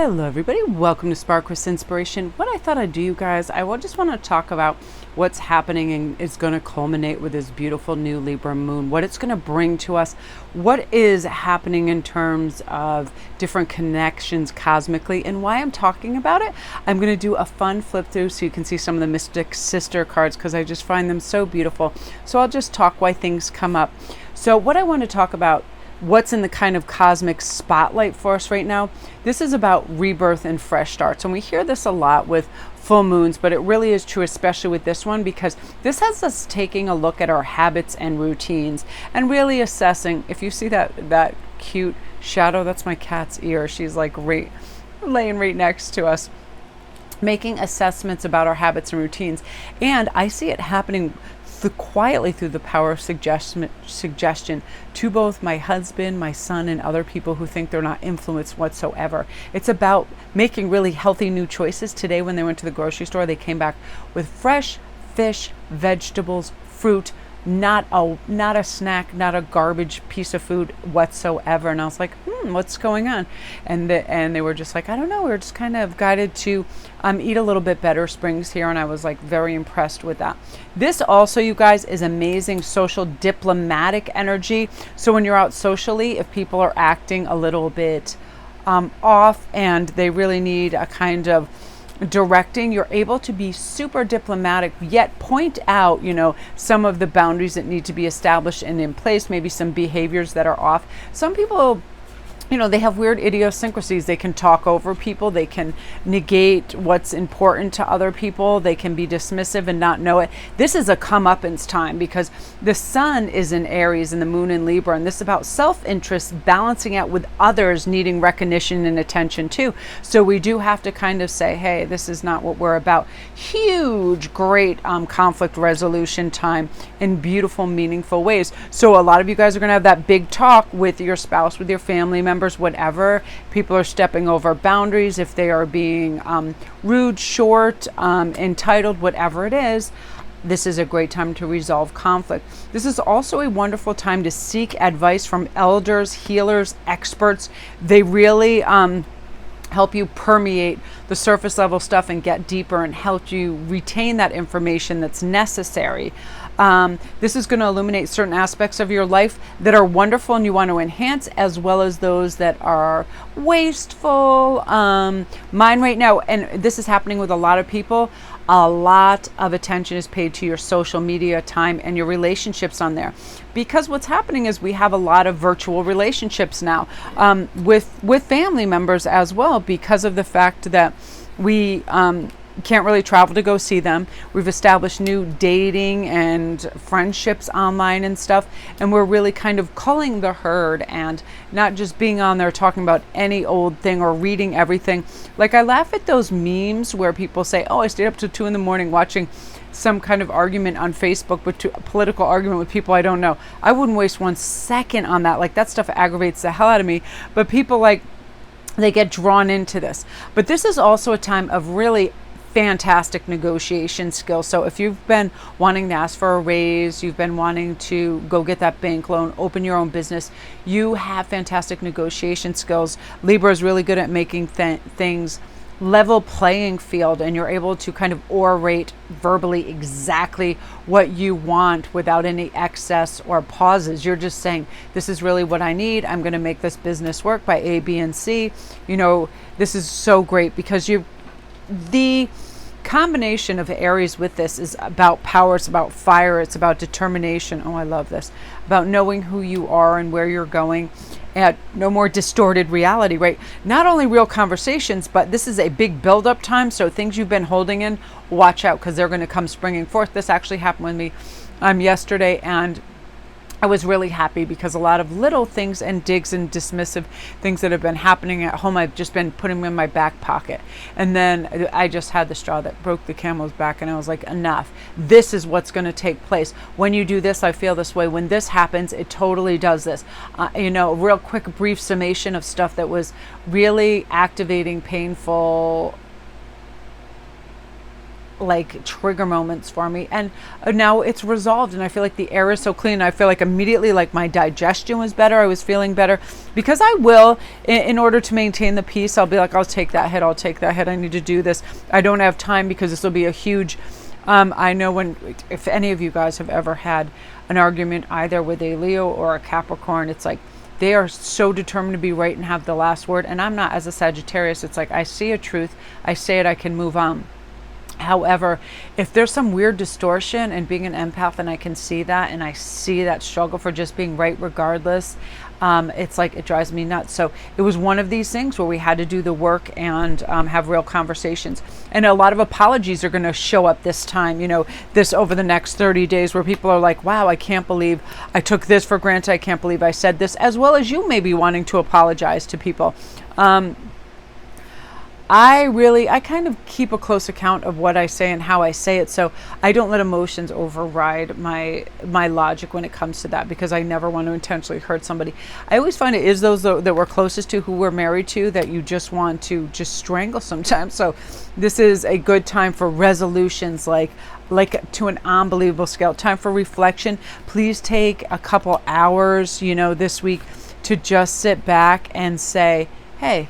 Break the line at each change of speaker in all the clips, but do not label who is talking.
Hello everybody, welcome to Spark with Inspiration. What I thought I'd do, you guys, just want to talk about what's happening and it's going to culminate with this beautiful new Libra moon, what it's going to bring to us, what is happening in terms of different connections cosmically, and why I'm talking about it. I'm going to do a fun flip through so you can see some of the Mystic Sister cards because I just find them so beautiful. So I'll just talk why things come up. So what I want to talk about, what's in the kind of cosmic spotlight for us right now. This is about rebirth and fresh starts. And we hear this a lot with full moons, but it really is true, especially with this one, because this has us taking a look at our habits and routines and really assessing. If you see that cute shadow, that's my cat's ear. She's like laying right next to us, making assessments about our habits and routines. And I see it happening quietly through the power of suggestion to both my husband, my son, and other people who think they're not influenced whatsoever. It's about making really healthy new choices. Today when they went to the grocery store, they came back with fresh fish, vegetables, fruit, not a snack, not a garbage piece of food whatsoever. And I was like, what's going on? And they were just like, I don't know, we were just kind of guided to eat a little bit better springs here. And I was like very impressed with that. This also, you guys, is amazing social diplomatic energy. So when you're out socially, if people are acting a little bit off and they really need a kind of directing, you're able to be super diplomatic, yet point out, some of the boundaries that need to be established and in place, maybe some behaviors that are off. Some people, they have weird idiosyncrasies. They can talk over people. They can negate what's important to other people. They can be dismissive and not know it. This is a comeuppance time because the sun is in Aries and the moon in Libra. And this is about self-interest, balancing out with others needing recognition and attention too. So we do have to kind of say, hey, this is not what we're about. Huge, great conflict resolution time in beautiful, meaningful ways. So a lot of you guys are going to have that big talk with your spouse, with your family members, whatever. People are stepping over boundaries. If they are being rude, short, entitled, whatever it is, this is a great time to resolve conflict. This is also a wonderful time to seek advice from elders, healers, experts. They really help you permeate the surface level stuff and get deeper and help you retain that information that's necessary. This is going to illuminate certain aspects of your life that are wonderful and you want to enhance, as well as those that are wasteful. Mine right now, and this is happening with a lot of people, a lot of attention is paid to your social media time and your relationships on there. Because what's happening is we have a lot of virtual relationships now with family members as well, because of the fact that we can't really travel to go see them. We've established new dating and friendships online and stuff, and we're really kind of culling the herd and not just being on there talking about any old thing or reading everything. Like, I laugh at those memes where people say, oh, I stayed up to 2 a.m. watching some kind of argument on Facebook, but a political argument with people I don't know. I wouldn't waste 1 second on that. Like, that stuff aggravates the hell out of me. But people, like, they get drawn into this. But this is also a time of really fantastic negotiation skills. So if you've been wanting to ask for a raise, you've been wanting to go get that bank loan, open your own business, you have fantastic negotiation skills. Libra is really good at making things level playing field, and you're able to kind of orate verbally exactly what you want without any excess or pauses. You're just saying, this is really what I need. I'm going to make this business work by A, B, and C. This is so great because the combination of Aries with this is about power, it's about fire, it's about determination. Oh, I love this. About knowing who you are and where you're going, and no more distorted reality, right? Not only real conversations, but this is a big build-up time. So things you've been holding in, watch out, because they're going to come springing forth. This actually happened with me yesterday, and I was really happy because a lot of little things and digs and dismissive things that have been happening at home, I've just been putting them in my back pocket. And then I just had the straw that broke the camel's back, and I was like, enough. This is what's going to take place. When you do this, I feel this way. When this happens, it totally does this. A real quick, brief summation of stuff that was really activating, painful, like trigger moments for me, and now it's resolved, and I feel like the air is so clean. I feel like immediately like my digestion was better. I was feeling better, because I will, in order to maintain the peace, I'll be like, I'll take that hit, I need to do this. I don't have time, because this will be a huge I know if any of you guys have ever had an argument either with a Leo or a Capricorn, it's like they are so determined to be right and have the last word. And I'm not. As a Sagittarius, it's like I see a truth, I say it, I can move on. However, if there's some weird distortion, and being an empath, and I can see that, and I see that struggle for just being right regardless, it's like it drives me nuts. So it was one of these things where we had to do the work and have real conversations. And a lot of apologies are going to show up this time, this over the next 30 days, where people are like, wow, I can't believe I took this for granted. I can't believe I said this, as well as you may be wanting to apologize to people. I kind of keep a close account of what I say and how I say it, so I don't let emotions override my logic when it comes to that, because I never want to intentionally hurt somebody. I always find it is those that we're closest to, who we're married to, that you just want to just strangle sometimes. So this is a good time for resolutions, like to an unbelievable scale. Time for reflection. Please take a couple hours, this week, to just sit back and say, hey,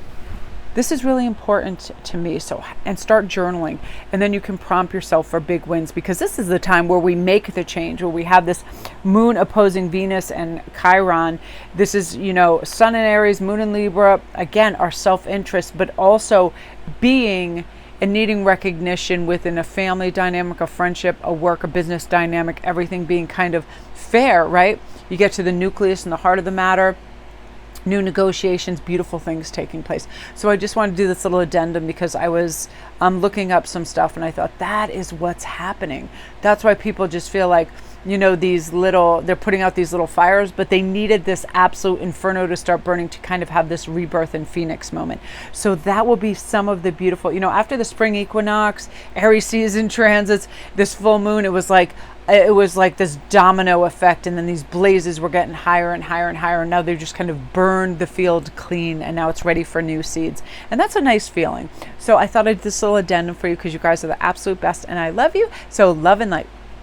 this is really important to me. And start journaling. And then you can prompt yourself for big wins, because this is the time where we make the change, where we have this moon opposing Venus and Chiron. This is, Sun in Aries, moon in Libra. Again, our self-interest, but also being and needing recognition within a family dynamic, a friendship, a work, a business dynamic, everything being kind of fair, right? You get to the nucleus and the heart of the matter. New negotiations, beautiful things taking place. So I just wanted to do this little addendum, because I was looking up some stuff, and I thought that is what's happening. That's why people just feel like, they're putting out these little fires, but they needed this absolute inferno to start burning to kind of have this rebirth and phoenix moment. So that will be some of the beautiful, after the spring equinox, Aries season transits, this full moon, it was like this domino effect, and then these blazes were getting higher and higher and higher, and now they've just kind of burned the field clean, and now it's ready for new seeds, and that's a nice feeling. So I thought I'd do this little addendum for you, because you guys are the absolute best, and I love you. So love and light.